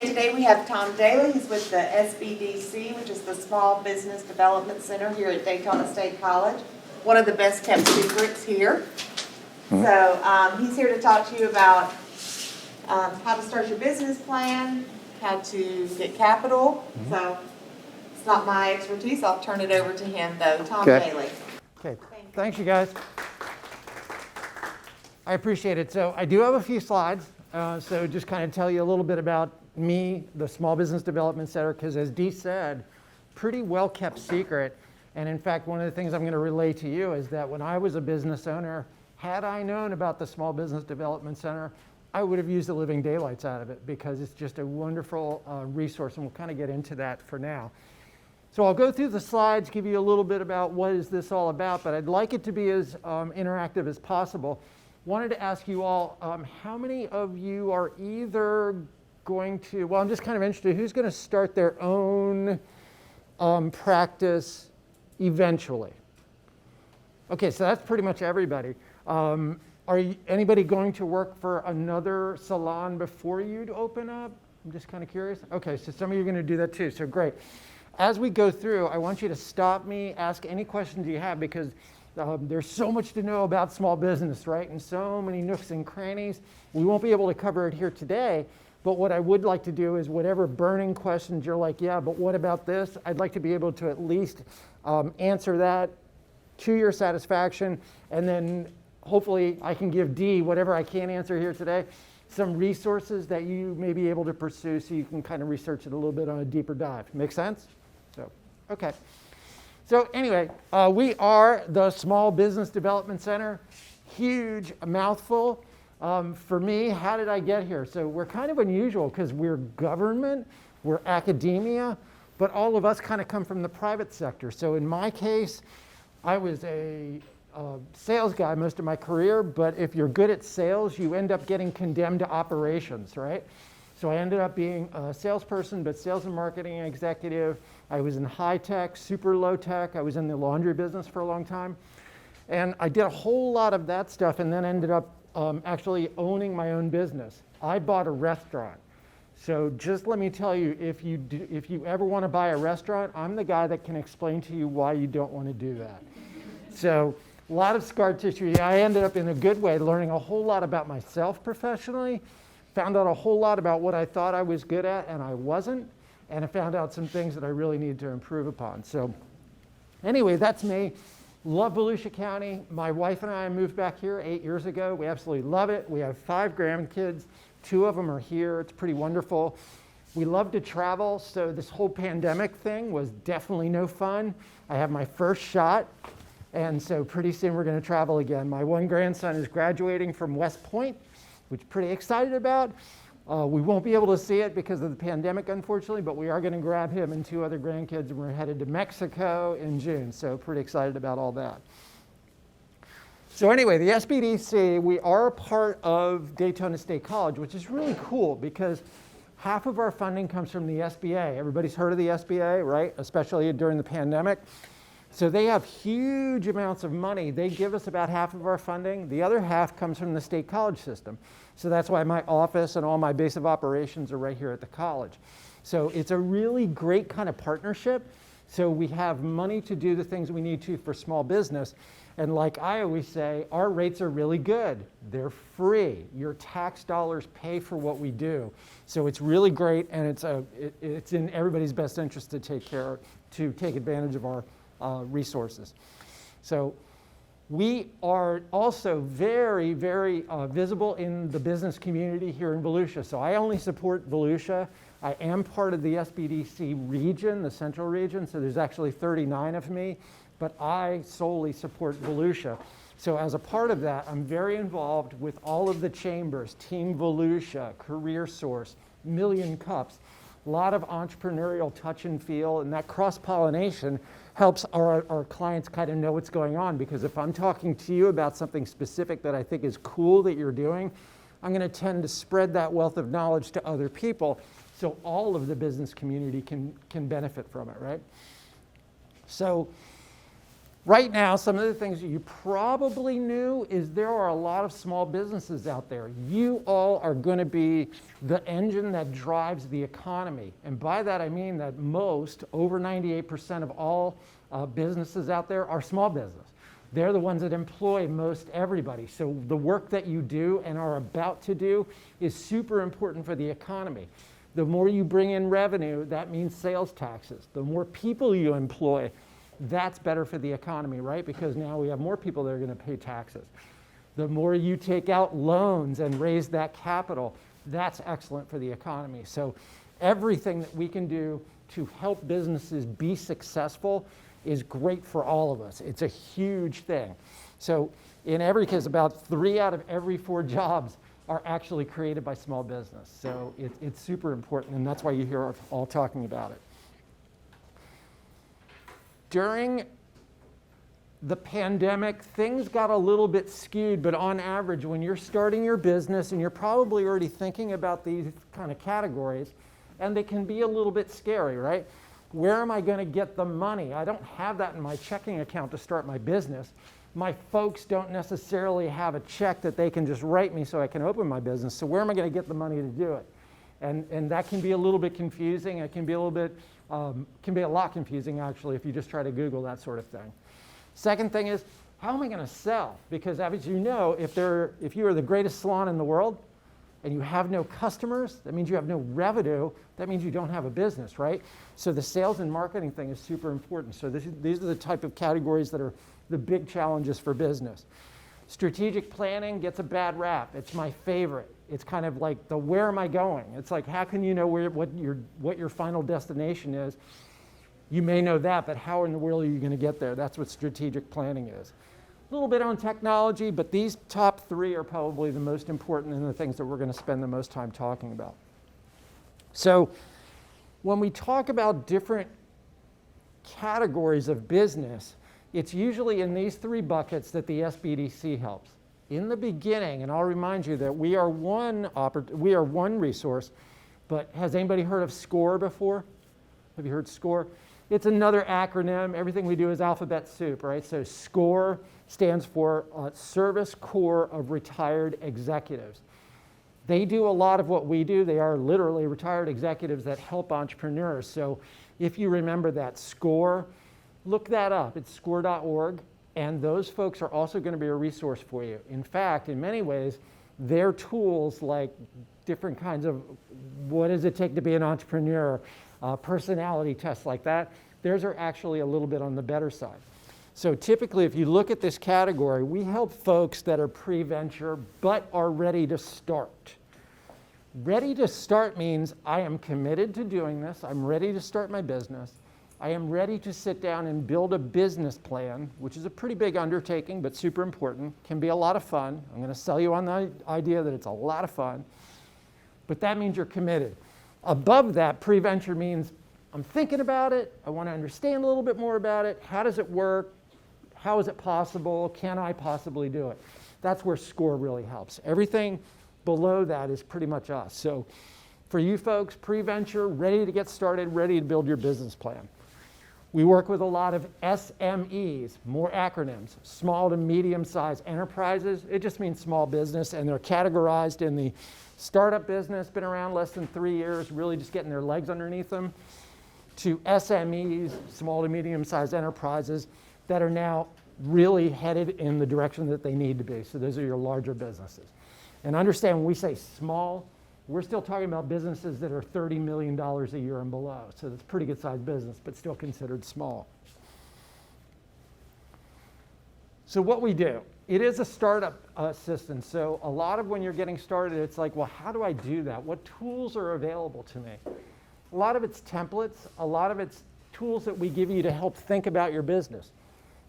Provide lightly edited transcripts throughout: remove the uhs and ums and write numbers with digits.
Today we have Tom Daley. He's with the SBDC, which is the Small Business Development Center here at Daytona State College. One of the best kept secrets here. So he's here to talk to you about how to start your business plan, how to get capital. So it's not my expertise. I'll turn it over to him though. Tom Daley. Okay, thanks you guys. I appreciate it. So I do have a few slides. So just kind of tell you a little bit about me, the Small Business Development Center, because as Dee said, pretty well kept secret. And in fact, one of the things I'm going to relay to you is that when I was a business owner, had I known about the Small Business Development Center, I would have used the living daylights out of it because it's just a wonderful resource, and we'll kind of get into that for now. So I'll go through the slides, give you a little bit about what is this all about, but I'd like it to be as interactive as possible. Wanted to ask you all, how many of you are either going to, well, I'm just kind of interested, who's going to start their own practice eventually? Okay, so that's pretty much everybody. Anybody going to work for another salon before you'd open up? I'm just kind of curious. Okay, so some of you are going to do that too, so great. As we go through, I want you to stop me, ask any questions you have, because there's so much to know about small business, right? And so many nooks and crannies. We won't be able to cover it here today, but what I would like to do is whatever burning questions you're like, yeah, but what about this? I'd like to be able to at least answer that to your satisfaction, and then hopefully I can give Dee, whatever I can't answer here today, some resources that you may be able to pursue so you can kind of research it a little bit on a deeper dive. Make sense? So, okay. So anyway, we are the Small Business Development Center. Huge mouthful. For me, how did I get here? So we're kind of unusual because we're government, we're academia, but all of us kind of come from the private sector. So in my case, I was a sales guy most of my career, but if you're good at sales, you end up getting condemned to operations, right? So I ended up being a salesperson, but sales and marketing executive. I was in high tech, super low tech. I was in the laundry business for a long time. And I did a whole lot of that stuff and then ended up actually owning my own business. I bought a restaurant. So just let me tell you, if you ever want to buy a restaurant, I'm the guy that can explain to you why you don't want to do that. So a lot of scar tissue. I ended up in a good way learning a whole lot about myself professionally, found out a whole lot about what I thought I was good at and I wasn't, and I found out some things that I really needed to improve upon. So anyway, that's me. Love Volusia County. My wife and I moved back here 8 years ago. We absolutely love it. We have 5 grandkids. 2 of them are here. It's pretty wonderful. We love to travel, so this whole pandemic thing was definitely no fun. I have my first shot, and so pretty soon we're going to travel again. My one grandson is graduating from West Point, which I'm pretty excited about. We won't be able to see it because of the pandemic, unfortunately, but we are going to grab him and 2 other grandkids, and we're headed to Mexico in June, so pretty excited about all that. So anyway, the SBDC, we are a part of Daytona State College, which is really cool because half of our funding comes from the SBA. Everybody's heard of the SBA, right? Especially during the pandemic. So they have huge amounts of money. They give us about half of our funding. The other half comes from the state college system. So that's why my office and all my base of operations are right here at the college. So it's a really great kind of partnership. So we have money to do the things we need to for small business. And like I always say, our rates are really good. They're free. Your tax dollars pay for what we do. So it's really great, and it's in everybody's best interest to take advantage of our resources. So we are also very, very visible in the business community here in Volusia. So I only support Volusia. I am part of the SBDC region, the central region, so there's actually 39 of me, but I solely support Volusia. So as a part of that, I'm very involved with all of the chambers, Team Volusia, Career Source, Million Cups, a lot of entrepreneurial touch and feel, and that cross-pollination helps our clients kind of know what's going on, because if I'm talking to you about something specific that I think is cool that you're doing, I'm going to tend to spread that wealth of knowledge to other people so all of the business community can benefit from it, right? So Right now, some of the things that you probably knew is there are a lot of small businesses out there. You all are going to be the engine that drives the economy. And by that I mean that most, over 98% of all businesses out there are small business. They're the ones that employ most everybody. So the work that you do and are about to do is super important for the economy. The more you bring in revenue, that means sales taxes. The more people you employ, that's better for the economy, right? Because now we have more people that are going to pay taxes. The more you take out loans and raise that capital, that's excellent for the economy. So everything that we can do to help businesses be successful is great for all of us. It's a huge thing. So in every case, about 3 out of every 4 jobs are actually created by small business. So it's super important, and that's why you hear us all talking about it. During the pandemic, things got a little bit skewed, but on average, when you're starting your business and you're probably already thinking about these kind of categories, and they can be a little bit scary, right? Where am I going to get the money? I don't have that in my checking account to start my business. My folks don't necessarily have a check that they can just write me so I can open my business. So where am I going to get the money to do it? And that can be a little bit confusing. It can be a little bit, can be a lot confusing actually if you just try to Google that sort of thing. Second thing is, how am I going to sell? Because as you know, if you are the greatest salon in the world and you have no customers, that means you have no revenue. That means you don't have a business, right? So the sales and marketing thing is super important. So these are the type of categories that are the big challenges for business. Strategic planning gets a bad rap. It's my favorite. It's kind of like the where am I going? It's like, how can you know what your final destination is? You may know that, but how in the world are you going to get there? That's what strategic planning is. A little bit on technology, but these top 3 are probably the most important and the things that we're going to spend the most time talking about. So when we talk about different categories of business, it's usually in these 3 buckets that the SBDC helps. In the beginning, and I'll remind you that we are one resource, but has anybody heard of SCORE before? Have you heard SCORE? It's another acronym. Everything we do is alphabet soup, right? So SCORE stands for Service Corps of Retired Executives. They do a lot of what we do. They are literally retired executives that help entrepreneurs. So if you remember that SCORE, look that up. It's score.org. And those folks are also going to be a resource for you. In fact, in many ways, their tools like different kinds of what does it take to be an entrepreneur, personality tests like that, theirs are actually a little bit on the better side. So typically, if you look at this category, we help folks that are pre-venture but are ready to start. Ready to start means I am committed to doing this. I'm ready to start my business. I am ready to sit down and build a business plan, which is a pretty big undertaking, but super important. Can be a lot of fun. I'm going to sell you on the idea that it's a lot of fun, but that means you're committed. Above that, pre-venture means I'm thinking about it. I want to understand a little bit more about it. How does it work? How is it possible? Can I possibly do it? That's where SCORE really helps. Everything below that is pretty much us. So for you folks, pre-venture, ready to get started, ready to build your business plan. We work with a lot of SMEs, more acronyms, small to medium-sized enterprises. It just means small business, and they're categorized in the startup business, been around less than 3 years, really just getting their legs underneath them, to SMEs, small to medium-sized enterprises, that are now really headed in the direction that they need to be. So those are your larger businesses. And understand when we say small, we're still talking about businesses that are $30 million a year and below. So that's a pretty good sized business, but still considered small. So what we do, it is a startup assistance. So a lot of when you're getting started, it's like, well, how do I do that? What tools are available to me? A lot of it's templates. A lot of it's tools that we give you to help think about your business.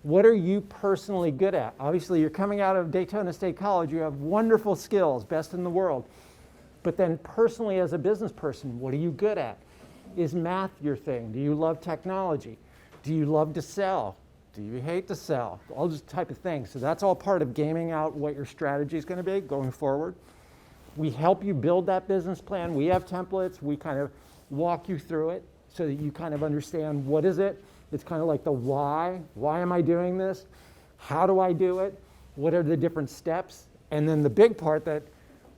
What are you personally good at? Obviously, you're coming out of Daytona State College. You have wonderful skills, best in the world. But then personally as a business person, what are you good at? Is math your thing? Do you love technology? Do you love to sell? Do you hate to sell? All those type of things. So that's all part of gaming out what your strategy is going to be going forward. We help you build that business plan. We have templates. We kind of walk you through it so that you kind of understand what is it, It's kind of like the why. Why am I doing this? How do I do it? What are the different steps? And then the big part that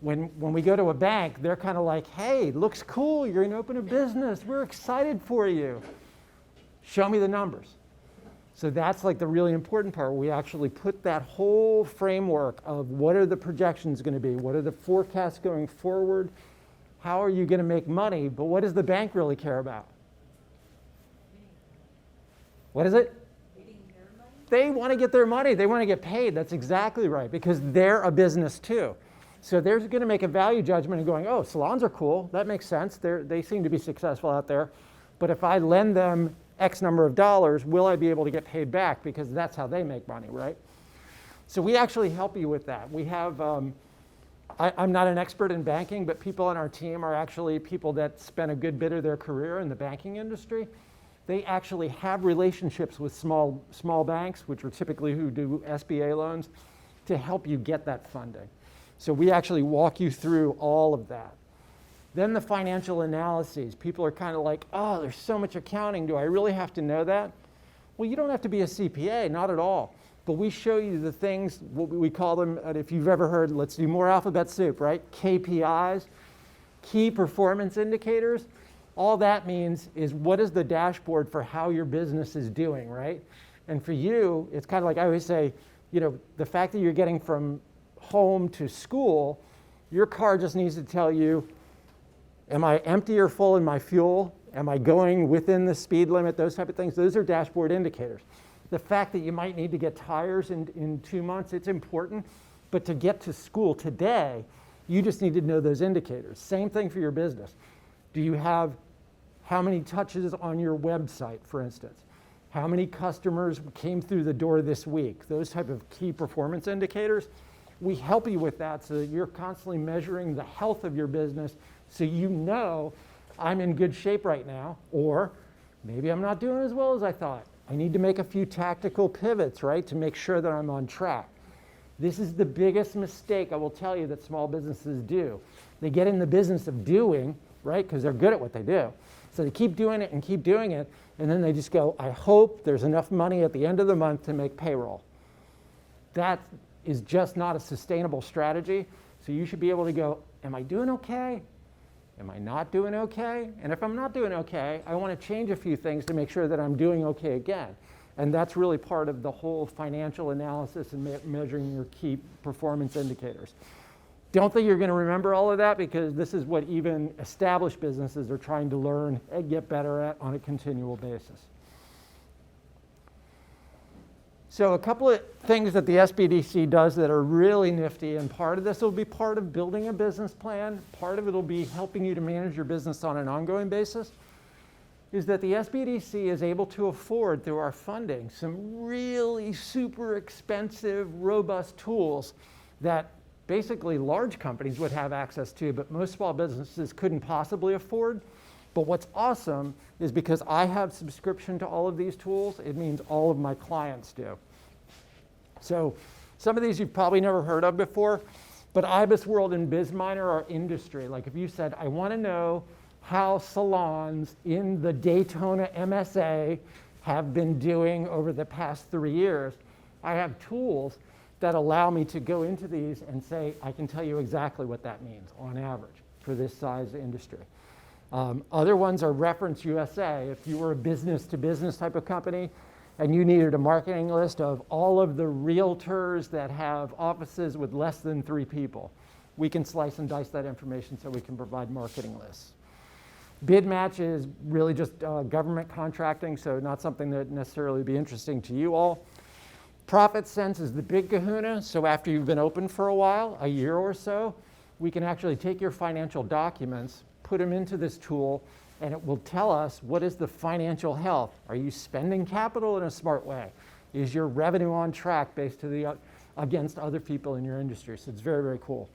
when we go to a bank, they're kind of like, hey, looks cool. You're going to open a business. We're excited for you. Show me the numbers. So that's like the really important part. We actually put that whole framework of what are the projections going to be? What are the forecasts going forward? How are you going to make money? But what does the bank really care about? What is it? They want to get their money. They want to get paid. That's exactly right, because they're a business too. So they're going to make a value judgment and going, oh, salons are cool. That makes sense. They seem to be successful out there. But if I lend them X number of dollars, will I be able to get paid back? Because that's how they make money, right? So we actually help you with that. We have, I'm not an expert in banking, but people on our team are actually people that spent a good bit of their career in the banking industry. They actually have relationships with small banks, which are typically who do SBA loans, to help you get that funding. So we actually walk you through all of that. Then the financial analyses. People are kind of like, oh, there's so much accounting. Do I really have to know that? Well, you don't have to be a CPA, not at all. But we show you the things, what we call them, if you've ever heard, let's do more alphabet soup, right? KPIs, key performance indicators. All that means is what is the dashboard for how your business is doing, right? And for you, it's kind of like I always say, you know, the fact that you're getting from home to school, your car just needs to tell you, am I empty or full in my fuel? Am I going within the speed limit? Those type of things. Those are dashboard indicators. The fact that you might need to get tires in 2 months, it's important. But to get to school today, you just need to know those indicators. Same thing for your business. Do you have how many touches on your website, for instance? How many customers came through the door this week? Those type of key performance indicators. We help you with that so that you're constantly measuring the health of your business so you know I'm in good shape right now, or maybe I'm not doing as well as I thought. I need to make a few tactical pivots, right, to make sure that I'm on track. This is the biggest mistake I will tell you that small businesses do. They get in the business of doing, right, because they're good at what they do. So they keep doing it, and then they just go, I hope there's enough money at the end of the month to make payroll. That is just not a sustainable strategy. So you should be able to go, am I doing okay? Am I not doing okay? And if I'm not doing okay, I want to change a few things to make sure that I'm doing okay again. And that's really part of the whole financial analysis and measuring your key performance indicators. Don't think you're going to remember all of that, because this is what even established businesses are trying to learn and get better at on a continual basis. So a couple of things that the SBDC does that are really nifty, and part of this will be part of building a business plan, part of it will be helping you to manage your business on an ongoing basis, is that the SBDC is able to afford, through our funding, some really super expensive, robust tools that basically large companies would have access to, but most small businesses couldn't possibly afford. But what's awesome is because I have subscription to all of these tools, it means all of my clients do. So some of these you've probably never heard of before, but IBIS World and BizMiner are industry. Like if you said, I want to know how salons in the Daytona MSA have been doing over the past 3 years, I have tools that allow me to go into these and say, I can tell you exactly what that means on average for this size industry. Other ones are Reference USA. If you were a business-to-business type of company and you needed a marketing list of all of the realtors that have offices with less than 3 people, we can slice and dice that information so we can provide marketing lists. BidMatch is really just government contracting, so not something that necessarily would be interesting to you all. Profit Sense is the big kahuna, so after you've been open for a while, a year or so, we can actually take your financial documents, put them into this tool, and it will tell us what is the financial health. Are you spending capital in a smart way? Is your revenue on track based to against other people in your industry? So it's very, very cool.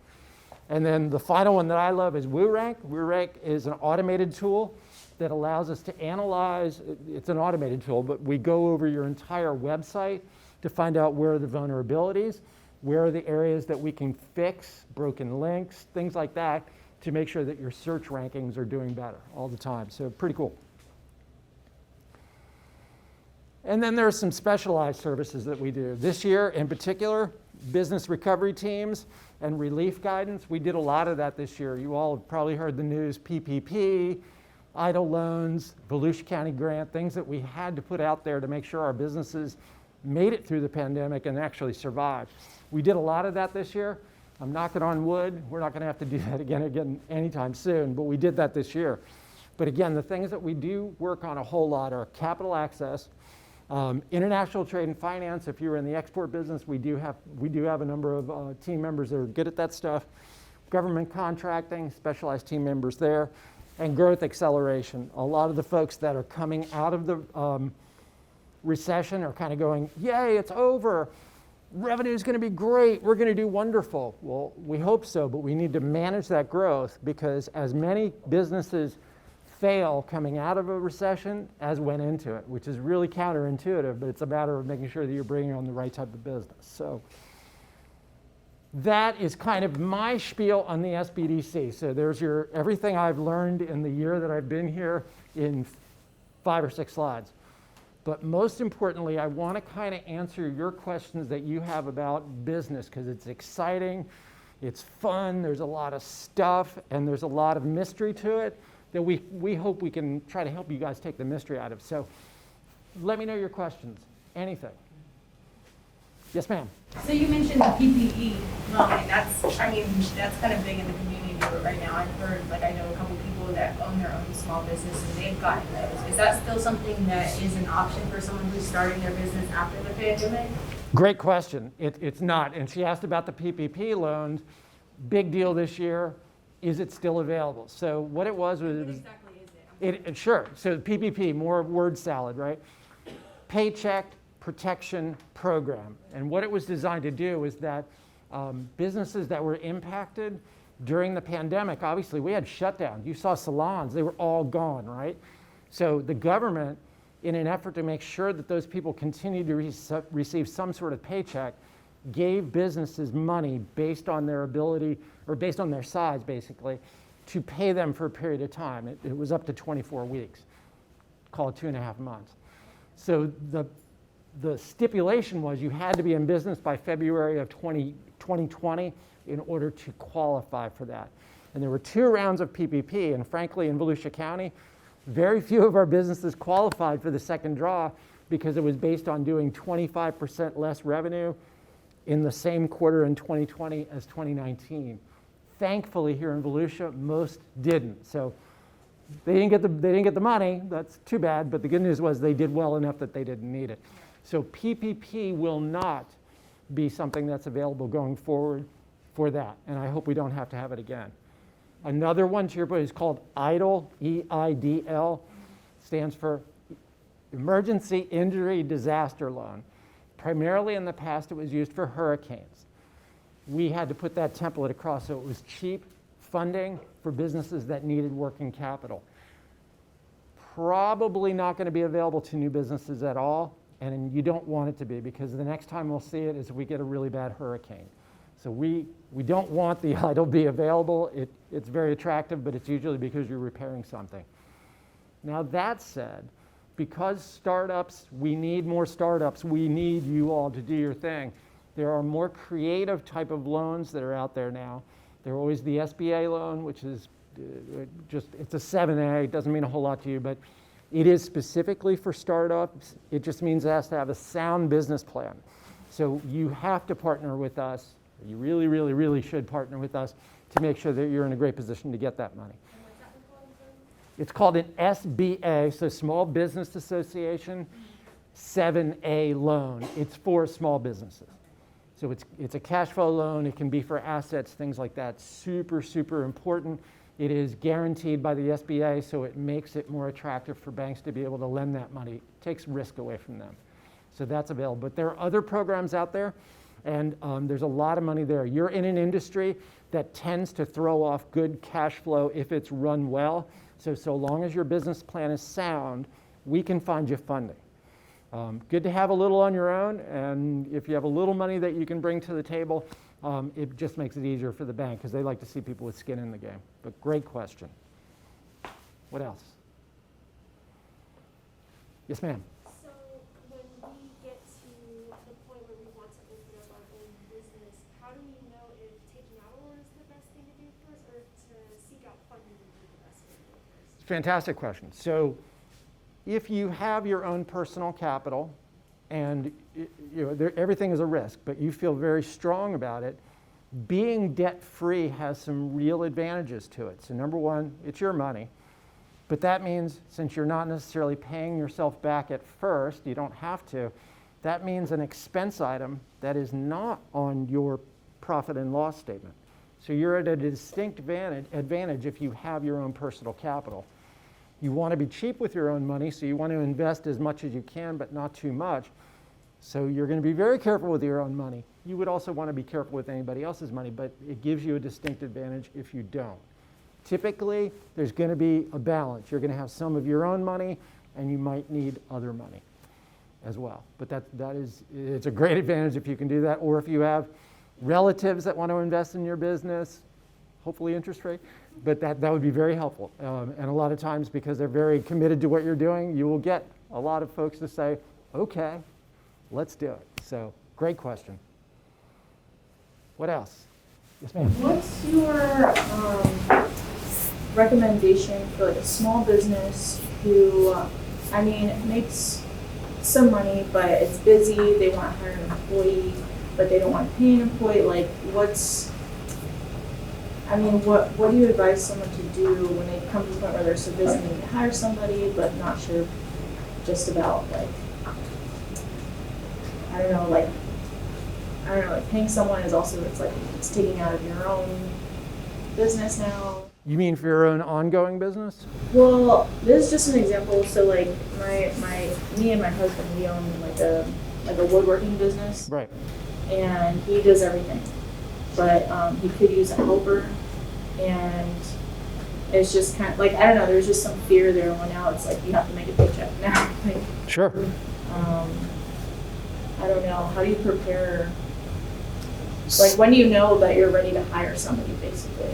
And then the final one that I love is WooRank. WooRank is an automated tool that allows us to analyze. It's an automated tool, but we go over your entire website to find out where are the vulnerabilities, where are the areas that we can fix, broken links, things like that, to make sure that your search rankings are doing better all the time. So pretty cool. And then there are some specialized services that we do. This year in particular, business recovery teams and relief guidance. We did a lot of that this year. You all have probably heard the news, PPP, EIDL loans, Volusia County grant, things that we had to put out there to make sure our businesses made it through the pandemic and actually survived. We did a lot of that this year. I'm knocking on wood. We're not going to have to do that again anytime soon, but we did that this year. But again, the things that we do work on a whole lot are capital access, international trade and finance. If you're in the export business, we do have a number of team members that are good at that stuff. Government contracting, specialized team members there, and growth acceleration. A lot of the folks that are coming out of the recession are kind of going, yay, it's over. Revenue is going to be great. We're going to do wonderful. Well, we hope so, but we need to manage that growth because as many businesses fail coming out of a recession as went into it, which is really counterintuitive, but it's a matter of making sure that you're bringing on the right type of business. So that is kind of my spiel on the SBDC. So there's everything I've learned in the year that I've been here in 5 or 6 slides. But most importantly, I want to kind of answer your questions that you have about business because it's exciting, it's fun, there's a lot of stuff, and there's a lot of mystery to it that we hope we can try to help you guys take the mystery out of. So let me know your questions, anything. Yes, ma'am. So you mentioned the PPP loan, and that's kind of big in the community right now. I've heard, I know a couple people that own their own small business and they've gotten those. Is that still something that is an option for someone who's starting their business after the pandemic? Great question. It's not. And she asked about the PPP loans. Big deal this year. Is it still available? So what it was What exactly is it? Sure. So PPP, more word salad, right? Paycheck Protection Program. And what it was designed to do is that businesses that were impacted during the pandemic, obviously we had shutdowns. You saw salons, they were all gone, right? So the government, in an effort to make sure that those people continued to receive some sort of paycheck, gave businesses money based on their ability, or based on their size basically, to pay them for a period of time. It was up to 24 weeks, call it 2.5 months. So the stipulation was you had to be in business by February of 2020 in order to qualify for that. And there were 2 rounds of PPP, and frankly in Volusia County, very few of our businesses qualified for the second draw because it was based on doing 25% less revenue in the same quarter in 2020 as 2019. Thankfully here in Volusia, most didn't. So they didn't get the money, that's too bad, but the good news was they did well enough that they didn't need it. So PPP will not be something that's available going forward for that, and I hope we don't have to have it again. Another one to your point is called EIDL, E-I-D-L, stands for Emergency Injury Disaster Loan. Primarily in the past, it was used for hurricanes. We had to put that template across so it was cheap funding for businesses that needed working capital. Probably not going to be available to new businesses at all, and you don't want it to be because the next time we'll see it is if we get a really bad hurricane. So we don't want the EIDL to be available. It's very attractive, but it's usually because you're repairing something. Now that said, because startups, we need more startups, we need you all to do your thing. There are more creative type of loans that are out there now. There are always the Sba loan, which is it's a 7A, it doesn't mean a whole lot to you, but it is specifically for startups. It just means it has to have a sound business plan. So you have to partner with us. You really, really, really should partner with us to make sure that you're in a great position to get that money. And what's that called? It's called an SBA, so Small Business Association 7A loan. It's for small businesses. So it's a cash flow loan. It can be for assets, things like that. Super, super important. It is guaranteed by the SBA, so it makes it more attractive for banks to be able to lend that money. It takes risk away from them. So that's available. But there are other programs out there, and there's a lot of money there. You're in an industry that tends to throw off good cash flow if it's run well. So long as your business plan is sound, we can find you funding. Good to have a little on your own, and if you have a little money that you can bring to the table, it just makes it easier for the bank because they like to see people with skin in the game. But great question. What else? Yes, ma'am. So with fantastic question. So if you have your own personal capital and everything is a risk, but you feel very strong about it, being debt-free has some real advantages to it. So number one, it's your money. But that means since you're not necessarily paying yourself back at first, you don't have to, that means an expense item that is not on your profit and loss statement. So you're at a distinct advantage if you have your own personal capital. You want to be cheap with your own money, so you want to invest as much as you can, but not too much. So you're going to be very careful with your own money. You would also want to be careful with anybody else's money, but it gives you a distinct advantage if you don't. Typically, there's going to be a balance. You're going to have some of your own money, and you might need other money as well. But it's a great advantage if you can do that, or if you have relatives that want to invest in your business, hopefully interest rate, but that would be very helpful. And a lot of times, because they're very committed to what you're doing, you will get a lot of folks to say, okay, let's do it. So, great question. What else? Yes, ma'am. What's your recommendation for like a small business who, makes some money, but it's busy, they want to hire an employee, but they don't want to pay an employee? Like, what do you advise someone to do when they come to the point where they're so busy they need to hire somebody, but not sure just about paying someone is also, it's taking out of your own business now. You mean for your own ongoing business? Well, this is just an example. So me and my husband, we own a woodworking business. Right. And he does everything. But he could use a helper, and it's just kind of there's just some fear there when now it's you have to make a paycheck now. Sure. I don't know. How do you prepare? When do you know that you're ready to hire somebody, basically?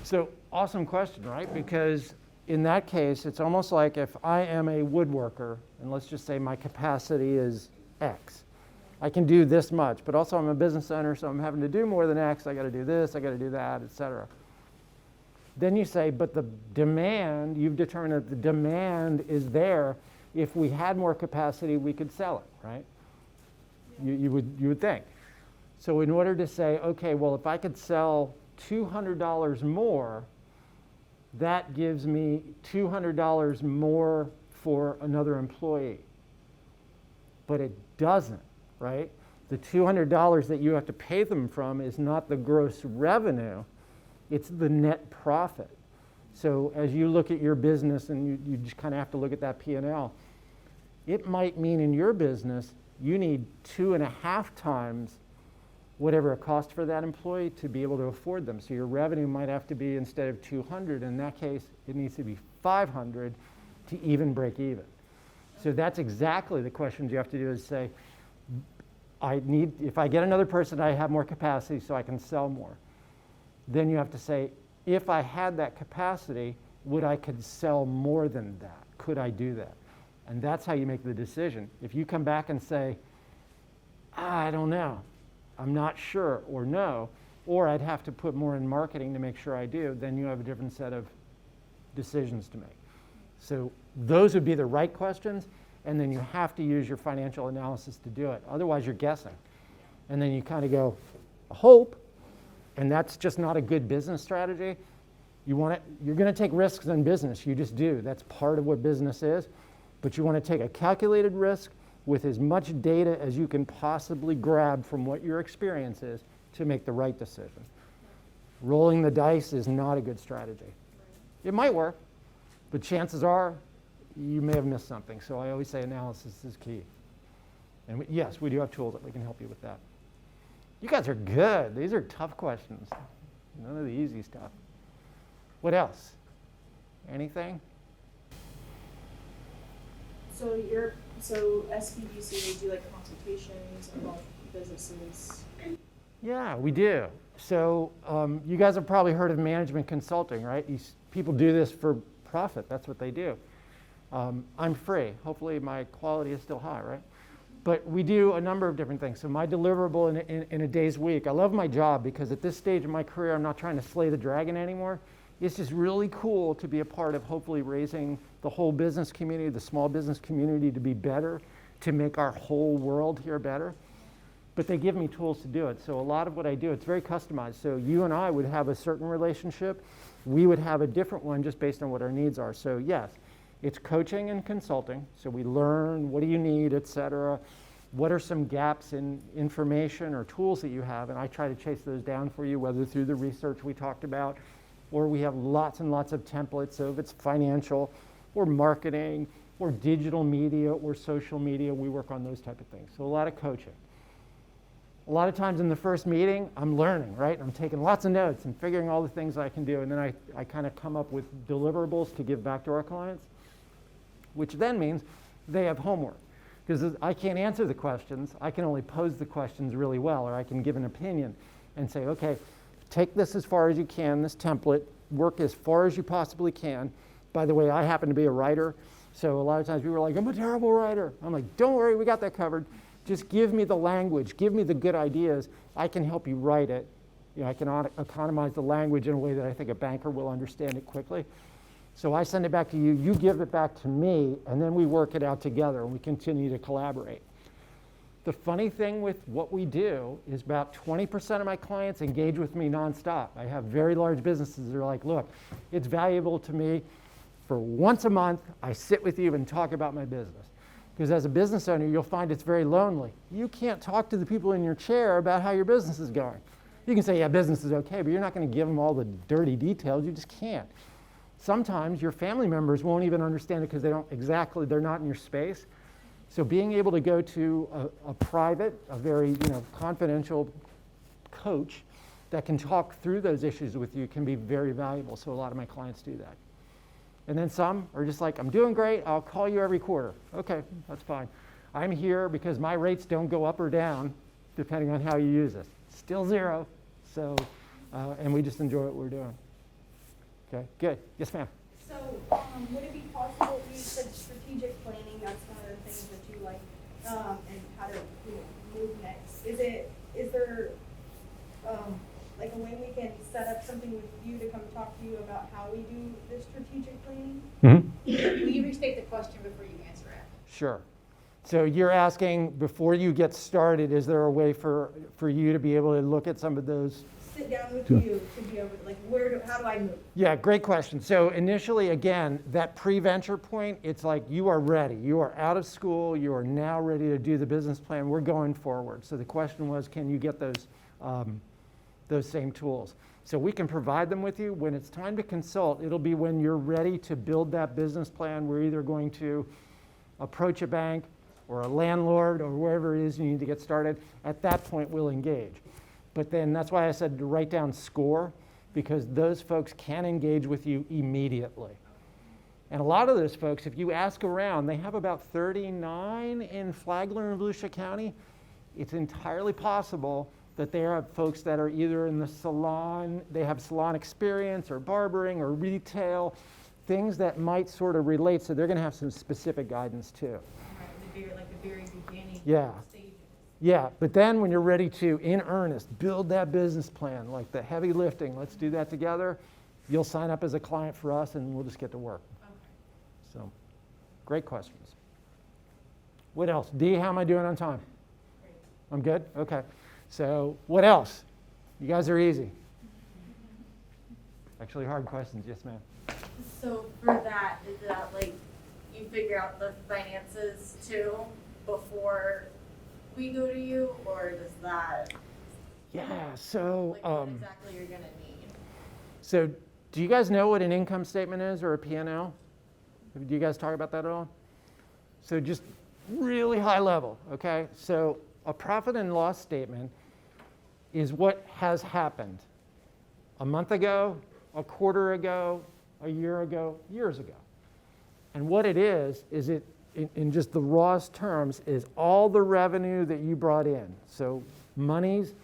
So, awesome question, right? Because in that case, it's almost like if I am a woodworker, and let's just say my capacity is X. I can do this much, but also I'm a business owner, so I'm having to do more than X. I got to do this, I got to do that, etc. Then you say, but the demand, you've determined that the demand is there. If we had more capacity, we could sell it, right? You would think. So in order to say, okay, well, if I could sell $200 more, that gives me $200 more for another employee. But it doesn't, right? The $200 that you have to pay them from is not the gross revenue, it's the net profit. So as you look at your business, and you just kind of have to look at that P&L, it might mean in your business you need 2.5 times whatever it costs for that employee to be able to afford them. So your revenue might have to be, instead of 200, in that case, it needs to be 500 to even break even. So that's exactly the questions you have to do, is say, if I get another person, I have more capacity so I can sell more. Then you have to say, if I had that capacity, could sell more than that? Could I do that? And that's how you make the decision. If you come back and say, I don't know, I'm not sure, or no, or I'd have to put more in marketing to make sure I do, then you have a different set of decisions to make. So those would be the right questions, and then you have to use your financial analysis to do it. Otherwise, you're guessing. And then you kind of go, hope, and that's just not a good business strategy. You're going to take risks in business. You just do. That's part of what business is. But you want to take a calculated risk with as much data as you can possibly grab from what your experience is to make the right decision. Rolling the dice is not a good strategy. It might work, but chances are you may have missed something. So I always say analysis is key. And yes, we do have tools that we can help you with that. You guys are good. These are tough questions. None of the easy stuff. What else? Anything? So SBDC, they do consultations about businesses. Yeah, we do. So you guys have probably heard of management consulting, right? People do this for profit. That's what they do. I'm free. Hopefully my quality is still high, right? But we do a number of different things. So my deliverable in a day's week, I love my job because at this stage of my career, I'm not trying to slay the dragon anymore. it's just really cool to be a part of hopefully raising the whole business community, the small business community to be better, to make our whole world here better. But they give me tools to do it. So a lot of what I do, it's very customized. So you and I would have a certain relationship. We would have a different one just based on what our needs are. So yes, it's coaching and consulting. So we learn, what do you need, et cetera. What are some gaps in information or tools that you have? And I try to chase those down for you, whether through the research we talked about, or we have lots and lots of templates. So if it's financial or marketing or digital media or social media, we work on those type of things. So a lot of coaching. A lot of times in the first meeting, I'm learning, right? I'm taking lots of notes and figuring all the things I can do. And then I kind of come up with deliverables to give back to our clients, which then means they have homework. Because I can't answer the questions. I can only pose the questions really well, or I can give an opinion and say, okay, take this as far as you can, this template, work as far as you possibly can. By the way, I happen to be a writer, so a lot of times people are like, I'm a terrible writer. I'm like, don't worry, we got that covered. Just give me the language, give me the good ideas. I can help you write it. You know, I can economize the language in a way that I think a banker will understand it quickly. So I send it back to you, you give it back to me, and then we work it out together and we continue to collaborate. The funny thing with what we do is about 20% of my clients engage with me nonstop. I have very large businesses that are like, look, it's valuable to me. For once a month, I sit with you and talk about my business. Because as a business owner, you'll find it's very lonely. You can't talk to the people in your chair about how your business is going. You can say, yeah, business is okay, but you're not going to give them all the dirty details. You just can't. Sometimes your family members won't even understand it because they're not in your space. So being able to go to a private, a very confidential coach that can talk through those issues with you can be very valuable. So a lot of my clients do that. And then some are just like, I'm doing great, I'll call you every quarter. Okay, that's fine. I'm here because my rates don't go up or down depending on how you use it. Still zero. So, and we just enjoy what we're doing. Okay, good. Yes, ma'am. So, would it be possible, you said strategic planning, that's one of the things that you like, and how to move next. Is there, like a way we can set up something with you to come talk to you about how we do the strategic planning? Will you restate the question before you answer it? Sure. So you're asking, before you get started, is there a way for you to be able to look at some of those? Sit down with you to be able to, like, how do I move? Yeah, great question. So initially, again, that pre-venture point, it's like you are ready. You are out of school. You are now ready to do the business plan. We're going forward. So the question was, can you get those same tools? So we can provide them with you. When it's time to consult, it'll be when you're ready to build that business plan. We're either going to approach a bank or a landlord or wherever it is you need to get started. At that point, we'll engage. But then that's why I said to write down SCORE, because those folks can engage with you immediately. And a lot of those folks, if you ask around, they have about 39 in Flagler and Volusia County. It's entirely possible that they have folks that are either in the salon, they have salon experience or barbering or retail, things that might sort of relate, so they're going to have some specific guidance too. Right, like the very beginning stages. Yeah, but then when you're ready to, in earnest, build that business plan, like the heavy lifting, let's do that together, you'll sign up as a client for us and we'll just get to work. Okay. So, great questions. What else? Dee, how am I doing on time? Great. I'm good? Okay. So, what else? You guys are easy. Actually, hard questions. Yes, ma'am. So for that, is that like you figure out the finances too before we go to you, or does that? Yeah, so Like what exactly you're gonna need? So do you guys know what an income statement is or a P&L? Do you guys talk about that at all? So just really high level, okay? So a profit and loss statement is what has happened a month ago, a quarter ago, a year ago, years ago. And what it is it, in just the rawest terms, is all the revenue that you brought in. So monies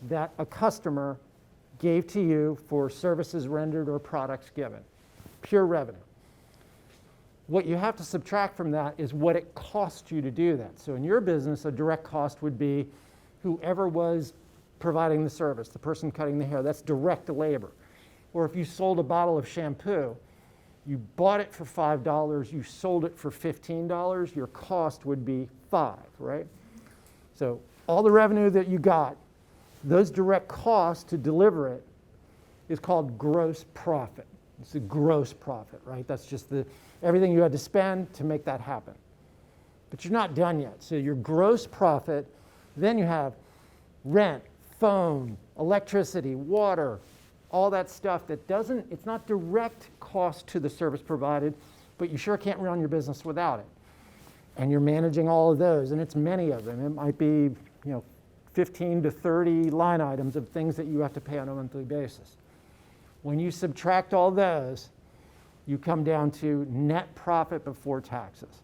that a customer gave to you for services rendered or products given. Pure revenue. What you have to subtract from that is what it cost you to do that. So in your business, a direct cost would be whoever was providing the service, the person cutting the hair, that's direct labor. Or if you sold a bottle of shampoo, you bought it for $5, you sold it for $15, your cost would be $5, right? So all the revenue that you got, those direct costs to deliver it is called gross profit. It's the gross profit, right? That's just everything you had to spend to make that happen. But you're not done yet. So your gross profit, then you have rent, phone, electricity, water, all that stuff that it's not direct cost to the service provided, but you sure can't run your business without it. And you're managing all of those, and it's many of them. It might be, 15 to 30 line items of things that you have to pay on a monthly basis. When you subtract all those, you come down to net profit before taxes.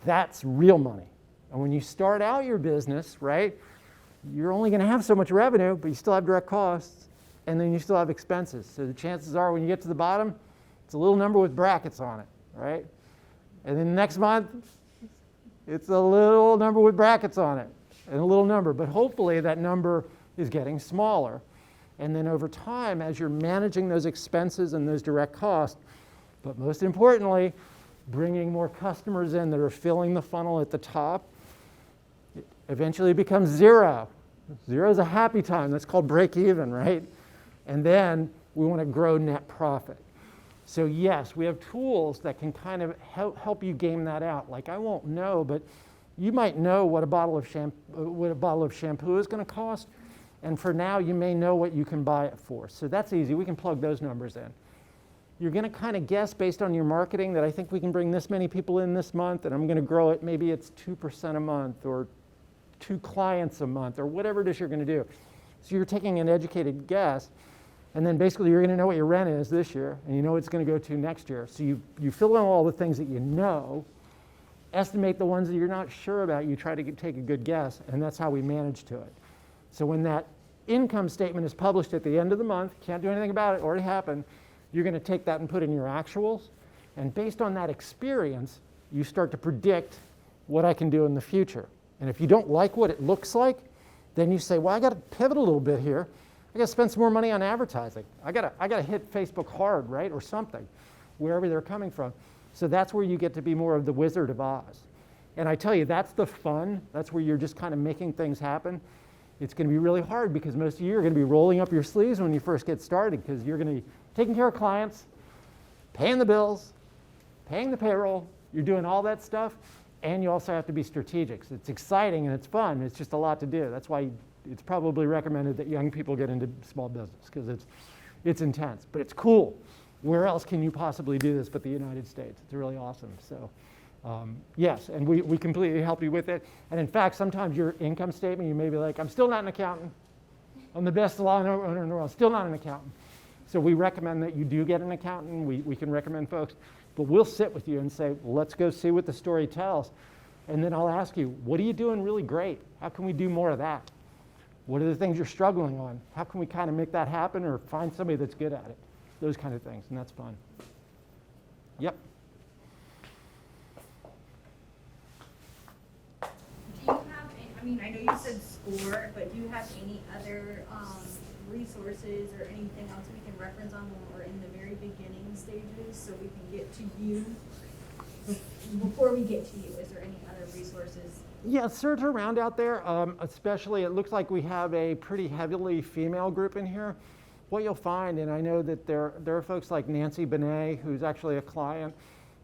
That's real money. And when you start out your business, right, you're only going to have so much revenue, but you still have direct costs, and then you still have expenses. So the chances are when you get to the bottom, it's a little number with brackets on it, right? And then next month, it's a little number with brackets on it, and a little number. But hopefully that number is getting smaller. And then over time, as you're managing those expenses and those direct costs, but most importantly, bringing more customers in that are filling the funnel at the top, it eventually becomes zero. Zero is a happy time. That's called break even, right? And then we want to grow net profit. So yes, we have tools that can kind of help you game that out. Like I won't know, but you might know what a bottle of shampoo is going to cost. And for now, you may know what you can buy it for. So that's easy. We can plug those numbers in. You're going to kind of guess based on your marketing that I think we can bring this many people in this month, and I'm going to grow it. Maybe it's 2% a month or 2 clients a month or whatever it is you're going to do. So you're taking an educated guess. And then basically you're going to know what your rent is this year, and you know what it's going to go to next year. So you fill in all the things that you know, estimate the ones that you're not sure about, you try to take a good guess, and that's how we manage to it. So when that income statement is published at the end of the month, can't do anything about it, already happened, you're going to take that and put in your actuals, and based on that experience, you start to predict what I can do in the future. And if you don't like what it looks like, then you say, well, I got to pivot a little bit here. I got to spend some more money on advertising. I got to hit Facebook hard, right, or something, wherever they're coming from. So that's where you get to be more of the Wizard of Oz. And I tell you, that's the fun. That's where you're just kind of making things happen. It's going to be really hard because most of you are going to be rolling up your sleeves when you first get started because you're going to be taking care of clients, paying the bills, paying the payroll. You're doing all that stuff, and you also have to be strategic. So it's exciting and it's fun. It's just a lot to do. That's why it's probably recommended that young people get into small business because it's intense, but it's cool. Where else can you possibly do this but the United States? It's really awesome. So yes, and we completely help you with it. And in fact, sometimes your income statement, you may be like, I'm still not an accountant. I'm the best salon owner in the world, still not an accountant. So we recommend that you do get an accountant. We can recommend folks, but we'll sit with you and say, well, let's go see what the story tells. And then I'll ask you, what are you doing really great? How can we do more of that? What are the things you're struggling on? How can we kind of make that happen or find somebody that's good at it? Those kind of things, and that's fun. Yep. Do you have, I mean, I know you said SCORE, but do you have any other resources or anything else we can reference on when we're in the very beginning stages so we can get to you? Before we get to you, is there any other resources? Yeah, search around out there, especially it looks like we have a pretty heavily female group in here. What you'll find, and I know that there are folks like Nancy Benet, who's actually a client,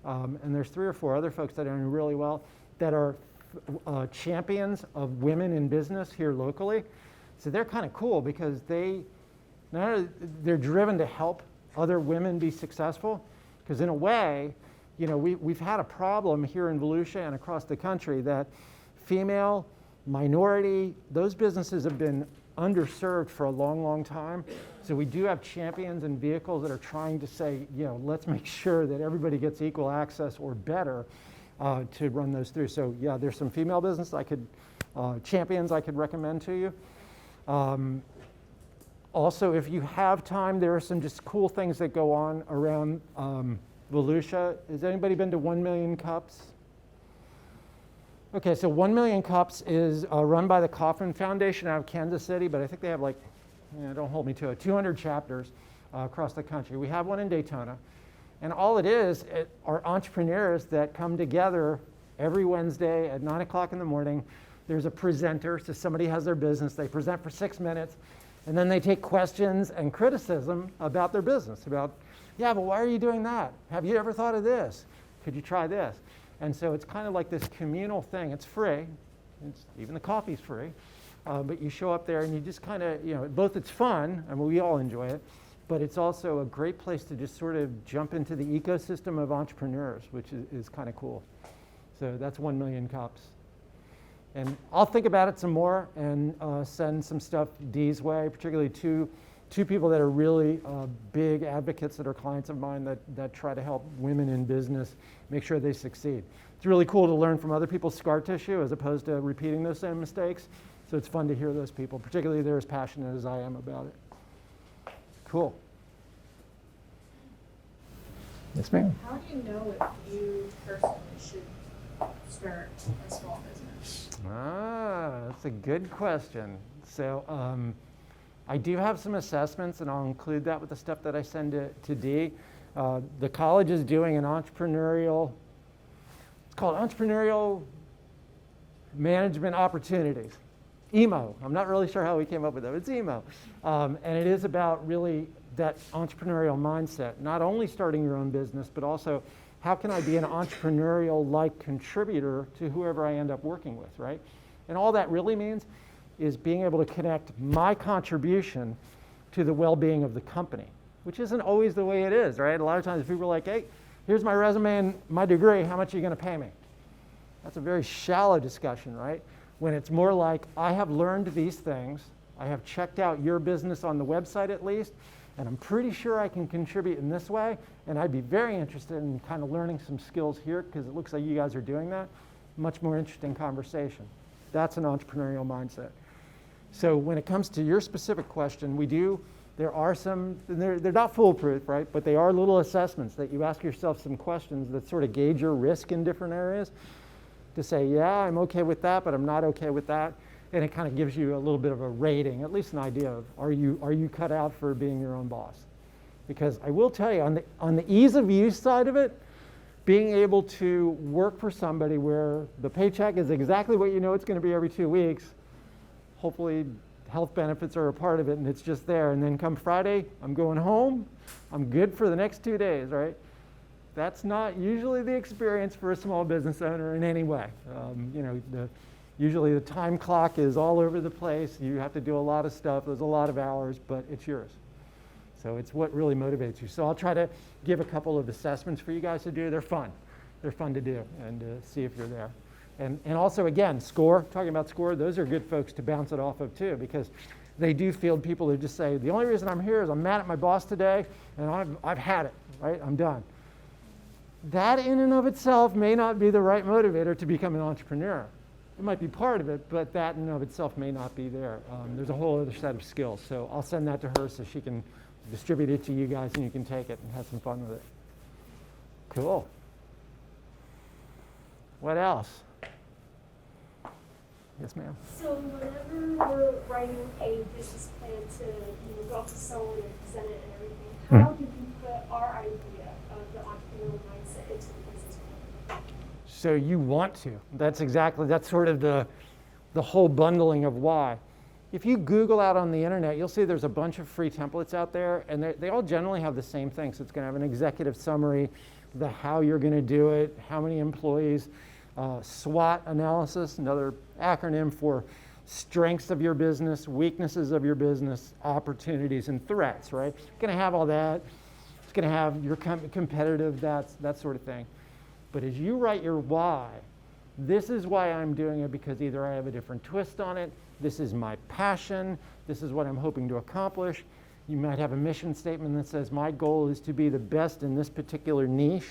and there's 3 or 4 other folks that are doing really well that are champions of women in business here locally. So they're kind of cool because they're driven to help other women be successful. Because in a way, we've had a problem here in Volusia and across the country that female, minority, those businesses have been underserved for a long, long time. So we do have champions and vehicles that are trying to say, let's make sure that everybody gets equal access or better to run those through. So yeah, there's some female business champions I could recommend to you. Also, if you have time, there are some just cool things that go on around Volusia. Has anybody been to 1 Million Cups? Okay, so 1 Million Cups is run by the Kauffman Foundation out of Kansas City, but I think they have don't hold me to it, 200 chapters. across the country. We have one in Daytona. And all it is are entrepreneurs that come together every Wednesday at 9 o'clock in the morning. There's a presenter, so somebody has their business. They present for 6 minutes, and then they take questions and criticism about their business, about, yeah, but why are you doing that? Have you ever thought of this? Could you try this? And so it's kind of like this communal thing. It's free. Even the coffee's free. But you show up there and you just kind of, both it's fun, and we all enjoy it, but it's also a great place to just sort of jump into the ecosystem of entrepreneurs, which is kind of cool. So that's 1 million cups. And I'll think about it some more and send some stuff Dee's way, particularly two people that are really big advocates that are clients of mine that try to help women in business make sure they succeed. It's really cool to learn from other people's scar tissue as opposed to repeating those same mistakes. So it's fun to hear those people, particularly they're as passionate as I am about it. Cool. Yes, ma'am. How do you know if you personally should start a small business? That's a good question. So I do have some assessments, and I'll include that with the stuff that I send to Dee. The college is doing an entrepreneurial, it's called Entrepreneurial Management Opportunities. EMO. I'm not really sure how we came up with that. It's EMO. And it is about really that entrepreneurial mindset, not only starting your own business, but also how can I be an entrepreneurial-like contributor to whoever I end up working with, right? And all that really means is being able to connect my contribution to the well-being of the company, which isn't always the way it is, right? A lot of times people are like, hey, here's my resume and my degree, how much are you going to pay me? That's a very shallow discussion, right? When it's more like, I have learned these things, I have checked out your business on the website at least, and I'm pretty sure I can contribute in this way, and I'd be very interested in kind of learning some skills here because it looks like you guys are doing that. Much more interesting conversation. That's an entrepreneurial mindset. So when it comes to your specific question, there are some, they're not foolproof, right? But they are little assessments that you ask yourself some questions that sort of gauge your risk in different areas to say, yeah, I'm okay with that, but I'm not okay with that. And it kind of gives you a little bit of a rating, at least an idea of, are you cut out for being your own boss? Because I will tell you, on the ease of use side of it, being able to work for somebody where the paycheck is exactly what you know it's going to be every 2 weeks, hopefully health benefits are a part of it and it's just there, and then come Friday, I'm going home, I'm good for the next 2 days, right? That's not usually the experience for a small business owner in any way. Usually the time clock is all over the place. You have to do a lot of stuff. There's a lot of hours, but it's yours. So it's what really motivates you. So I'll try to give a couple of assessments for you guys to do. They're fun. They're fun to do and see if you're there. And also, again, SCORE, talking about SCORE, those are good folks to bounce it off of too, because they do field people who just say, the only reason I'm here is I'm mad at my boss today and I've had it, right? I'm done. That in and of itself may not be the right motivator to become an entrepreneur. It might be part of it, but that in and of itself may not be there. There's a whole other set of skills. So I'll send that to her so she can distribute it to you guys and you can take it and have some fun with it. Cool. What else? Yes, ma'am. So whenever we're writing a business plan to go to someone and present it and everything, how do we put our idea of the entrepreneurial mindset into the business plan? So you want to. That's sort of the whole bundling of why. If you Google out on the internet, you'll see there's a bunch of free templates out there, and they all generally have the same thing. So it's going to have an executive summary, the how you're going to do it, how many employees, Swot Analysis, another acronym for strengths of your business, weaknesses of your business, opportunities, and threats, right? It's going to have all that. It's going to have your competitive, that sort of thing. But as you write your why, this is why I'm doing it, because either I have a different twist on it, this is my passion, this is what I'm hoping to accomplish. You might have a mission statement that says, my goal is to be the best in this particular niche.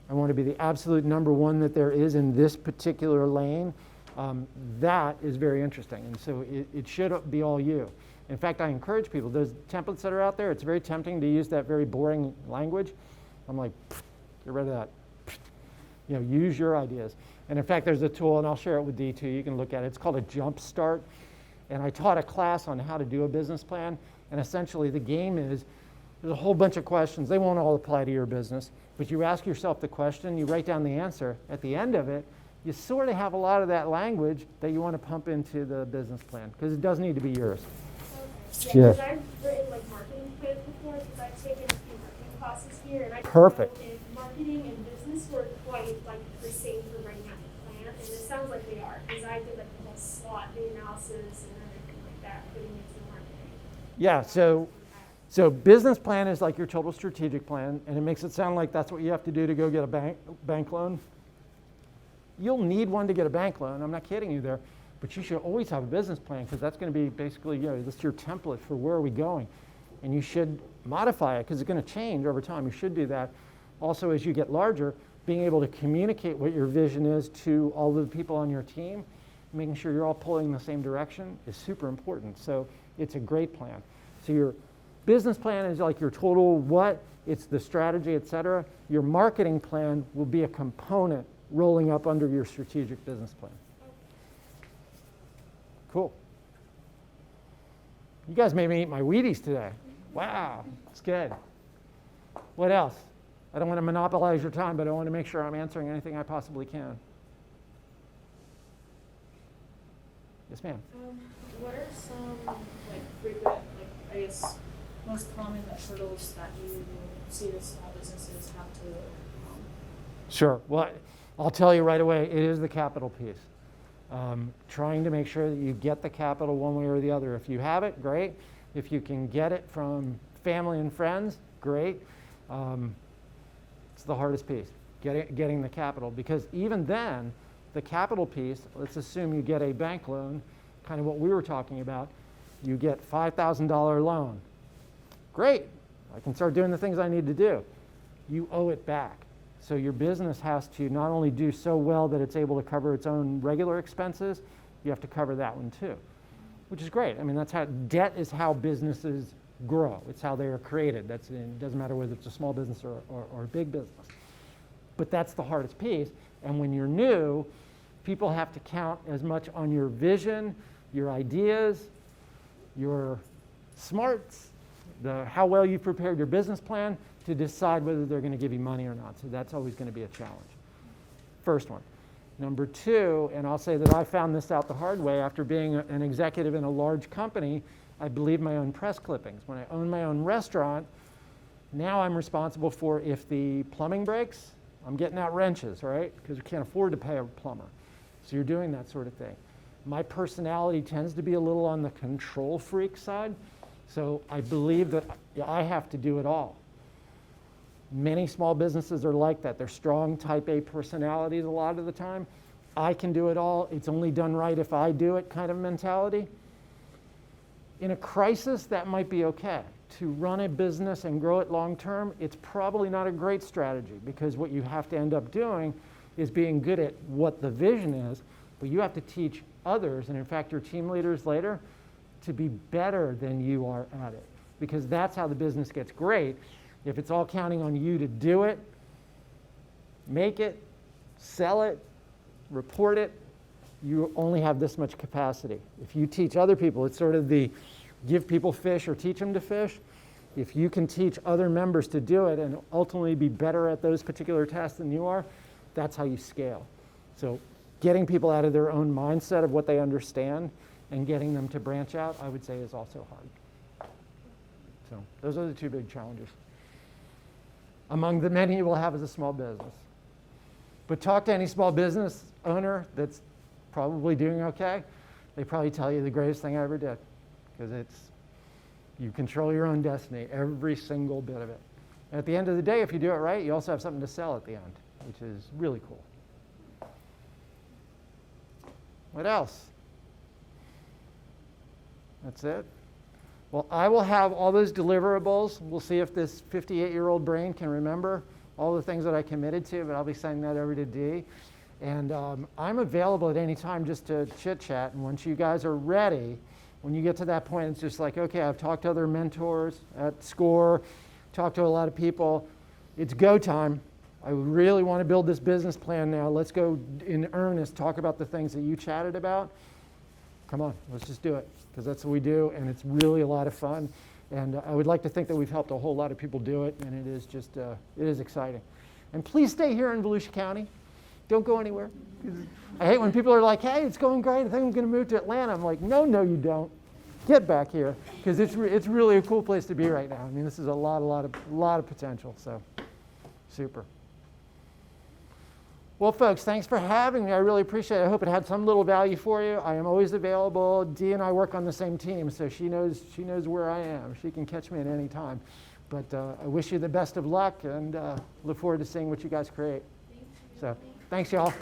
I want to be the absolute number one that there is in this particular lane. That is very interesting. And so it should be all you. In fact, I encourage people, those templates that are out there, it's very tempting to use that very boring language. I'm like, get rid of that. Use your ideas. And in fact, there's a tool, and I'll share it with D2. You can look at it. It's called a Jump Start. And I taught a class on how to do a business plan. And essentially, the game is There's a whole bunch of questions. They won't all apply to your business, but you ask yourself the question, you write down the answer. At the end of it, you sort of have a lot of that language that you want to pump into the business plan, because it does need to be yours. Okay. Yeah. Because I've written like marketing plans before, because I've taken a few marketing classes here, and I Perfect. don't know if marketing and business were quite like the same for writing out the plan, and it sounds like they are, because I did like the whole Swot analysis and everything like that, putting it into marketing. Yeah, so business plan is like your total strategic plan, and it makes it sound like that's what you have to do to go get a bank loan. You'll need one to get a bank loan. I'm not kidding you there, but you should always have a business plan, because that's going to be basically, that's your template for where are we going, and you should modify it because it's going to change over time. You should do that. Also, as you get larger, being able to communicate what your vision is to all the people on your team, making sure you're all pulling in the same direction is super important. So it's a great plan. So your business plan is like your total what, it's the strategy, et cetera. Your marketing plan will be a component rolling up under your strategic business plan. Cool. You guys made me eat my Wheaties today. Wow, it's good. What else? I don't want to monopolize your time, but I want to make sure I'm answering anything I possibly can. Yes, ma'am. What are some like frequent, like I guess most common hurdles that you see that small businesses have to overcome? Sure. Well, I'll tell you right away, it is the capital piece. Trying to make sure that you get the capital one way or the other. If you have it, great. If you can get it from family and friends, great. It's the hardest piece, getting the capital. Because even then, the capital piece, let's assume you get a bank loan, kind of what we were talking about. You get $5,000 loan. Great. I can start doing the things I need to do. You owe it back. So your business has to not only do so well that it's able to cover its own regular expenses, you have to cover that one too, which is great. I mean, that's how debt is how businesses grow. It's how they are created. It doesn't matter whether it's a small business or a big business. But that's the hardest piece. And when you're new, people have to count as much on your vision, your ideas, your smarts, how well you've prepared your business plan to decide whether they're going to give you money or not. So that's always going to be a challenge. First one. Number two, and I'll say that I found this out the hard way after being an executive in a large company, I believe my own press clippings. When I own my own restaurant, now I'm responsible for if the plumbing breaks, I'm getting out wrenches, right? Because we can't afford to pay a plumber. So you're doing that sort of thing. My personality tends to be a little on the control freak side. So I believe that I have to do it all. Many small businesses are like that. They're strong type A personalities a lot of the time. I can do it all. It's only done right if I do it kind of mentality. In a crisis, that might be okay. To run a business and grow it long term, it's probably not a great strategy, because what you have to end up doing is being good at what the vision is, but you have to teach others, and in fact your team leaders later, to be better than you are at it, because that's how the business gets great. If it's all counting on you to do it, make it, sell it, report it, you only have this much capacity. If you teach other people, it's sort of the give people fish or teach them to fish. If you can teach other members to do it and ultimately be better at those particular tasks than you are, that's how you scale. So getting people out of their own mindset of what they understand and getting them to branch out, I would say, is also hard. So those are the two big challenges among the many you will have as a small business. But talk to any small business owner that's probably doing okay. They probably tell you the greatest thing I ever did, because you control your own destiny, every single bit of it. And at the end of the day, if you do it right, you also have something to sell at the end, which is really cool. What else? That's it. Well, I will have all those deliverables. We'll see if this 58-year-old brain can remember all the things that I committed to, but I'll be sending that over to Dee. And I'm available at any time just to chit-chat. And once you guys are ready, when you get to that point, it's just like, okay, I've talked to other mentors at SCORE, talked to a lot of people. It's go time. I really want to build this business plan now. Let's go in earnest, talk about the things that you chatted about. Come on, let's just do it, because that's what we do, and it's really a lot of fun. And I would like to think that we've helped a whole lot of people do it, and it is just, it is exciting. And please stay here in Volusia County. Don't go anywhere. I hate when people are like, hey, it's going great. I think I'm going to move to Atlanta. I'm like, no, you don't. Get back here, because it's really a cool place to be right now. I mean, this is a lot of potential, so super. Well, folks, thanks for having me. I really appreciate it. I hope it had some little value for you. I am always available. Dee and I work on the same team, so she knows where I am. She can catch me at any time. But I wish you the best of luck, and look forward to seeing what you guys create. So, thanks, y'all.